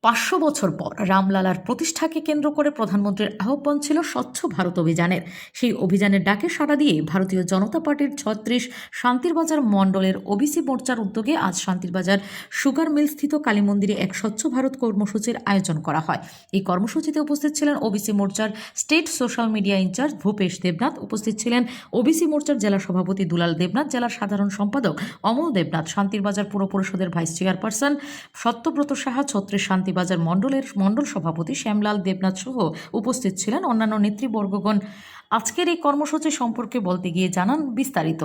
500 বছর পর রামলালার প্রতিষ্ঠাকে কেন্দ্র করে প্রধানমন্ত্রীর আহ্বান ছিল স্বচ্ছ ভারত অভিযানের। সেই অভিযানের ডাকে সাড়া দিয়ে ভারতীয় জনতা পার্টির 36 শান্তিরবাজার মণ্ডলের ওবিসি মোর্চার উদ্যোগে আজ শান্তিরবাজার সুগার মিল স্থিত কালী মন্দিরে এক স্বচ্ছ ভারত কর্মসূচির আয়োজন করা হয়। এই কর্মসূচিতে উপস্থিত ছিলেন ওবিসি মোর্চার state social media incharge Bhupesh Debnath, উপস্থিত ছিলেন ওবিসি মোর্চার জেলা সভাপতি দুলাল দেবনাথ, জেলার সাধারণ সম্পাদক অমল দেবনাথ, শান্তিরবাজার পুর পরিষদের ভাইস চেয়ারপারসন সত্যব্রত সাহা, 36 শান্তিবাজার মণ্ডলের মণ্ডল সভাপতি শ্যামলাল দেবনাথ সহ উপস্থিত ছিলেন অন্যান্য নেতৃবর্গগণ। আজকের এই কর্মসূচি সম্পর্কে বলতে গিয়ে জানান বিস্তারিত।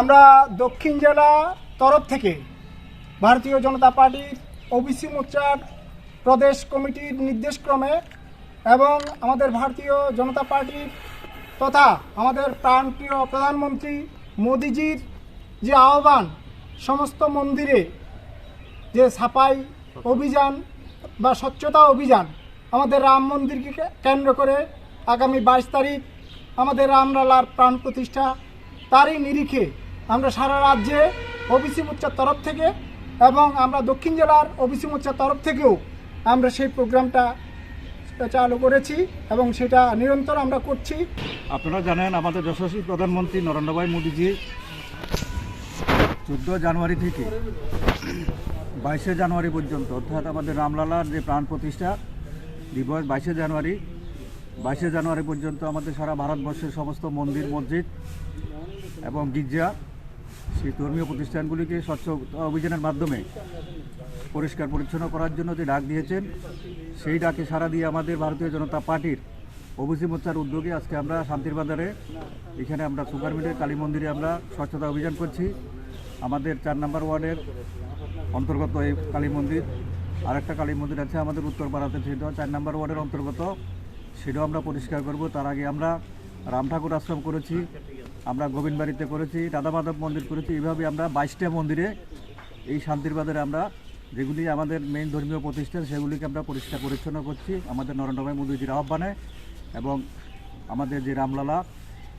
আমরা দক্ষিণ জেলা তরফ থেকে ভারতীয় জনতা পার্টির ওবিসি মোর্চার প্রদেশ কমিটির নির্দেশক্রমে এবং আমাদের ভারতীয় জনতা পার্টির তথা আমাদের প্রাণপ্রিয় প্রধানমন্ত্রী মোদিজির যে আহ্বান, সমস্ত মন্দিরে যে সাফাই অভিযান বা স্বচ্ছতা অভিযান, আমাদের রাম মন্দিরকে কেন্দ্র করে আগামী 22 তারিখ আমাদের রামলালার প্রাণ প্রতিষ্ঠা, তারই নিরিখে আমরা সারা রাজ্যে ওবিসি মোর্চার তরফ থেকে এবং আমরা দক্ষিণ জেলার ওবিসি মোর্চার তরফ থেকেও আমরা সেই প্রোগ্রামটা চালু করেছি এবং সেটা নিরন্তর আমরা করছি। আপনারা জানেন আমাদের যশস্বী প্রধানমন্ত্রী নরেন্দ্র ভাই মোদিজি 14 জানুয়ারি থেকে 22 জানুয়ারি পর্যন্ত, অর্থাৎ আমাদের রামলালার যে প্রাণ প্রতিষ্ঠা দিবস 22 জানুয়ারি পর্যন্ত আমাদের সারা ভারতবর্ষের সমস্ত মন্দির, মসজিদ এবং গির্জা, সেই ধর্মীয় প্রতিষ্ঠানগুলিকে স্বচ্ছ অভিযানের মাধ্যমে পরিষ্কার পরিচ্ছন্ন করার জন্য যে ডাক দিয়েছেন, সেই ডাকে সাড়া দিয়ে আমাদের ভারতীয় জনতা পার্টির ওবিসি মোর্চার উদ্যোগে আজকে আমরা শান্তিরবাজারে এখানে আমরা সুগার মিলের কালী মন্দিরে আমরা স্বচ্ছতা অভিযান করছি। আমাদের 4 নম্বর ওয়ার্ডের অন্তর্গত এই কালী মন্দির, আরেকটা কালী মন্দির আছে আমাদের উত্তরপাড়াতে, সেটাও 4 নম্বর ওয়ার্ডের অন্তর্গত, সেটাও আমরা পরিষ্কার করব। তার আগে আমরা রাম ঠাকুর আশ্রম করেছি, আমরা গোবিন্দবাড়িতে করেছি, রাধা মাধব মন্দির করেছি। এইভাবে আমরা 22টা মন্দিরে এই শান্তিরবাজারে আমরা যেগুলি আমাদের মেইন ধর্মীয় প্রতিষ্ঠান সেগুলিকে আমরা পরিষ্কার পরিচ্ছন্ন করছি আমাদের নরেন্দ্র ভাই মোদিজির আহ্বানে এবং আমাদের যে রামলালা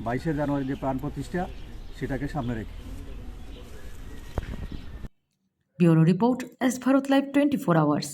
22 জানুয়ারি যে প্রাণ প্রতিষ্ঠা সেটাকে সামনে রেখে। Bureau report, S Bharat live 24 hours.